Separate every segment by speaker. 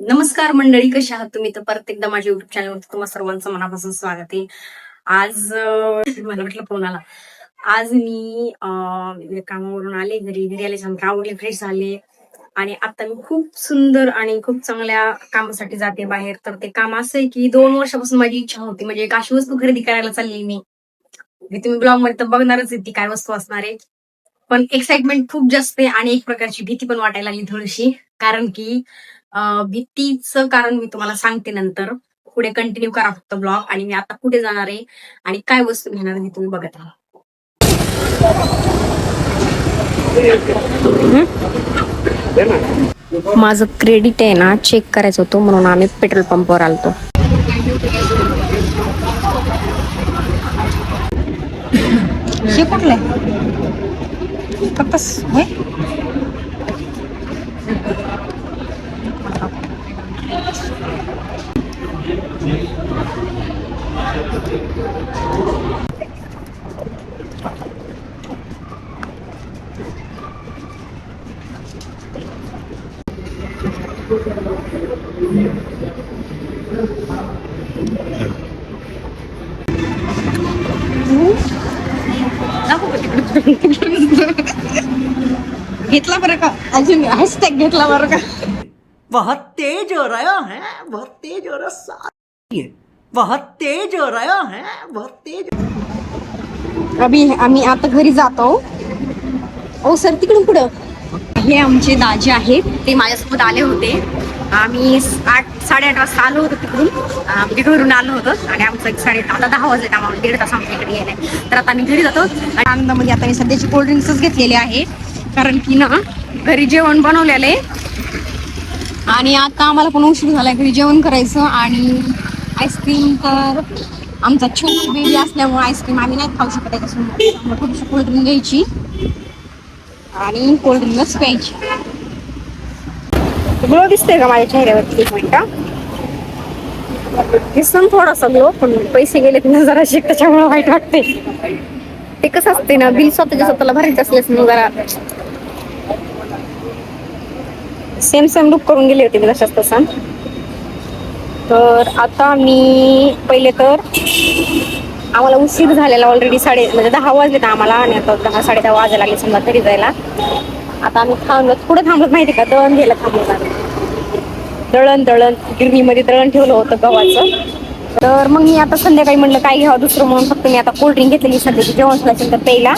Speaker 1: नमस्कार मंडळी, कशा आहात तुम्ही? तर परत एकदा माझ्या युट्यूब चॅनलवरती तुम्हा सर्वांचं मनापासून स्वागत आहे. आज मला वाटलं फोन आला. आज मी कामावरून आले, घरी आले, आवरले, फ्रेश झाले आणि आता मी खूप सुंदर आणि खूप चांगल्या कामासाठी जाते बाहेर. तर ते काम असं आहे की 2 वर्षापासून माझी इच्छा होती, म्हणजे एक अशी वस्तू खरेदी करायला चालली मी. तुम्ही ब्लॉग मध्ये तर बघणारच आहे ती काय वस्तू असणार आहे. पण एक्साइटमेंट खूप जास्त आहे आणि एक प्रकारची भीती पण वाटायला लागली थोडीशी. कारण की भीतीचं कारण मी तुम्हाला सांगते नंतर. पुढे कंटिन्यू करा फक्त ब्लॉग. आणि मी आता कुठे जाणार आहे आणि काय वस्तू घेणार आहे तुम्ही बघत राहा. माझं क्रेडिट आहे ना चेक करायचं होतं, म्हणून आम्ही पेट्रोल पंपवर आलतो. हे कुठलंय घेतला बरं का? अजून हॅशटॅग घेतला बरं का?
Speaker 2: बहुत तेज हो रहा है, बहुत तेज हो रहा है, बहुत तेज हो रहा है, बहुत तेज.
Speaker 1: अभि आम्ही आता घरी जातो. ओ सर, तिकडून पुढं हे आमचे दाजी आहेत, ते माझ्यासोबत आले होते. आम्ही 8-8:30 वाजता आलो होतो तिकडून, म्हणजे घरून आलो होतो. आणि आमचं आता 10 वाजले, आम्हाला 1.5 तास आमच्या इकडे यायला. तर आता आम्ही घरी जातो. आणि आनंदामध्ये आता मी सध्याची कोल्ड्रिंक्सच घेतलेले आहे, कारण की ना घरी जेवण बनवलेलं आहे आणि आता आम्हाला पण उशीर झालाय घरी जेवण करायचं. आणि आईस्क्रीम तर आमचा छोटू बेबी असल्यामुळे आईस्क्रीम आम्ही नाही खाऊ शकत, त्याच्यासमोर थोडीशी कोल्ड्रिंक घ्यायची आणि कोल्ड्रिंकच प्यायची. ग्लो दिसतंय का माझ्या चेहऱ्यावरती? एक मिनिट, दिसून थोडासा ग्लो, पण पैसे गेले की जरा शिक, त्याच्यामुळे वाईट वाटते. ते कसं असते ना, बिल स्वतःला भरायचं असल्यास मग जरा सेम लुक करून गेले होते मी तशाच तसा. तर आता मी पहिले तर आम्हाला उशीर झालेला ऑलरेडी, 10 वाजले तर आम्हाला, आणि आता 10-10:30 वाजायला लागले समजा घरी जायला. आता आम्ही कुठे थांबलो माहिती का? दळण घ्यायला थांबलो आम्ही. दळण गिरणीमध्ये दळण ठेवलं होतं गव्हाचं. तर मग मी आता संध्याकाळी म्हणलं काय घ्यावं दुसरं, म्हणून फक्त मी आता कोल्ड्रिंक घेतलेली सध्याची जेवण असेल तर प्यायला.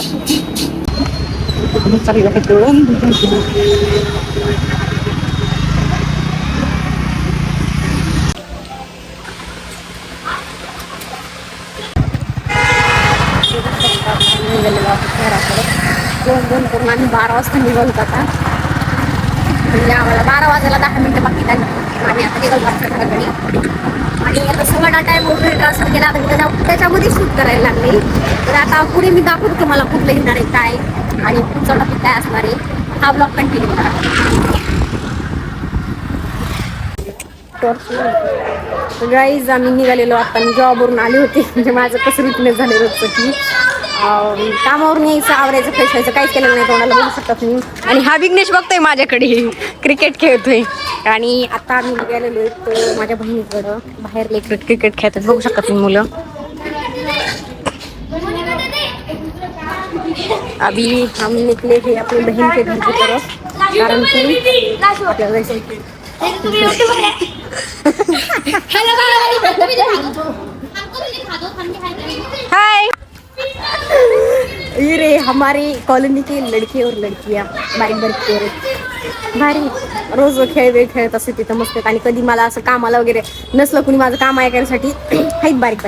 Speaker 1: दोन करून आम्ही 12 वाजता निघालो. आता म्हणजे आम्हाला 12 वाजायला 10 मिनिटं बाकी झाली. आम्ही आता निघालो आपल्या घराकडे. आणि आता सगळा टाइम वगैरे ट्रान्सफर केला, आता त्याच्यामध्ये शूट करायला लागले. तर आता पुढे मी दाखवतो तुम्हाला कुठलं येणार आहे काय आणि पुढचा टॉपिक काय असणार आहे. हा ब्लॉग कंटिन्यू करा. गाईज आम्ही निघालेलो. आता मी जॉबवरून आले होते, म्हणजे माझं कसं रुटीन झालं रोजचं की कामावरून यायचं, आवरायचं, फ्रेश व्हायचं, काहीच केलेलं नाही तोंडाला, बघू शकता तुम्ही. आणि हा विघ्नेश बघतोय माझ्याकडे क्रिकेट खेळतोय. आणि आता आम्ही निघालेलो तो माझ्या बहिणीकडं, बाहेर लेकर क्रिकेट खेळतात, बघू शकता तुम्ही मुलं. अभी हम निकले थे अपनी बहन के घर की तरफ, कारण की आपल्याला जायचं. हाय, ये हमारी कॉलोनी के लड़के और लड़कियां बारीक भारी रोज खेळत असते तिथं मस्त. आणि कधी मला असं कामाला वगैरे नसलं कुणी माझं काम ऐकण्यासाठी आहेत बारीक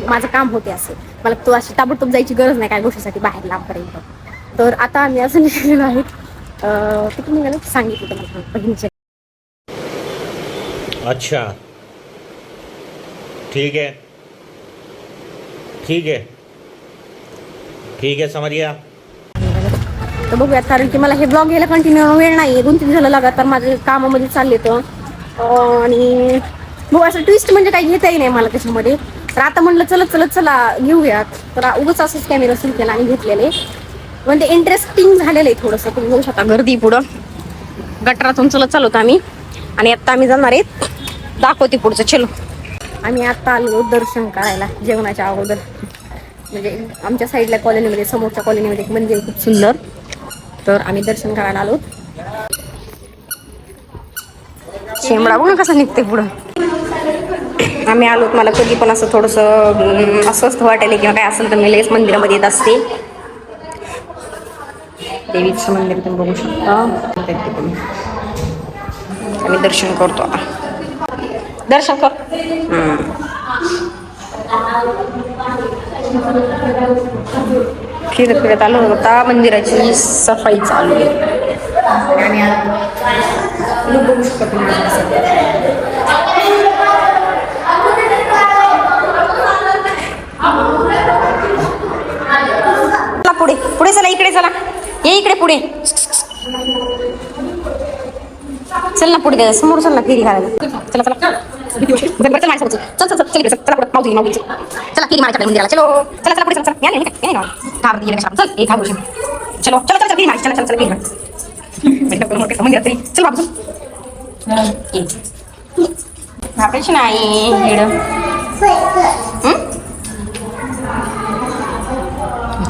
Speaker 1: माझं काम होते असं. मला तो अशी ताबडतोब जायची गरज नाही काय गोष्टीसाठी बाहेर लांबपर्यंत. तर आता आम्ही असं निघालेलो आहेत. किती निघालो सांगितलं तुम्हाला बहिणीच्या.
Speaker 3: अच्छा, ठीक है समझ गया.
Speaker 1: तर बघूयात, कारण की मला हे ब्लॉग घ्यायला कंटिन्यू वेळ नाही. 2-3 झालं लगातार माझे कामामध्ये चालले तर. आणि बघू असं ट्विस्ट म्हणजे काही घेताही नाही मला त्याच्यामध्ये. तर आता म्हटलं चला घेऊयात. तर उगाच असंच कॅमेरा सुरू केला आणि घेतलेले. म्हणजे इंटरेस्टिंग झालेलं आहे थोडंसं. तुम्ही बघू शकता गर्दी पुढं गटरातून चलत चालवतो आम्ही. आणि आता आम्ही जाणार आहेत, दाखवते पुढचं. चलो, आम्ही आता आलो दर्शन करायला जेवणाच्या अगोदर. म्हणजे आमच्या साईडला कॉलनीमध्ये, समोरच्या कॉलनीमध्ये एक मंदिर खूप सुंदर, तर आम्ही दर्शन करायला आलो. शेंबडा बघ कसं निघते पुढं. आम्ही आलो, मला कधी पण असं थोडंसं अस्वस्थ वाटायला किंवा काय असेल तर मी लगेच मंदिरामध्ये येत असते. देवीचं मंदिर तुम्ही बघू शकता. आम्ही दर्शन करतो आता. दर्शन कर. फिरत फिरत आलो होता, मंदिराची सफाई चालू आहे. आम्ही आलो बघू शकतो पुढे पुढे चला, इकडे चला, ये इकडे पुढे चल ना, पुढे द्या समोर, चल ना फेरी घालायला. चला चला चल माझ्यासोबत, चल चल चल चल चला पुढे, मावशी मावशी चला फेरी मारायच्या मंदिराला. चलो चला चला पुढे, चला चला या ना घाबरती कशा, चल एक घाबरू. चलो चला चला फेरी मारायची, चला चला चला फेरी मार मंदिरात तरी. चल बाबू घाबरायची नाही.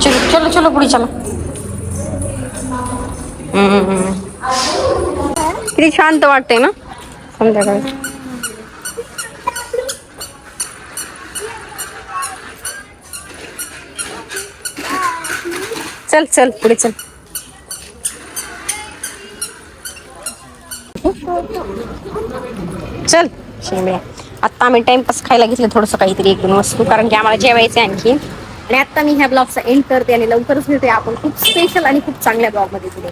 Speaker 1: चलो चलो चलो पुढे चला. किती शांत वाटते ना संध्याकाळी. चल चल पुढे चल. चल शेंबड्या, आता आम्ही टाइमपास खायला घेतलं थोडंसं काहीतरी, एक दोन वस्तू, कारण की आम्हाला जेवायचं आहे आणखी. आणि आता मी ह्या ब्लॉगचा एंड करते आणि लवकरच मिळते आपण खूप स्पेशल आणि खूप चांगल्या ब्लॉगमध्ये पुढे.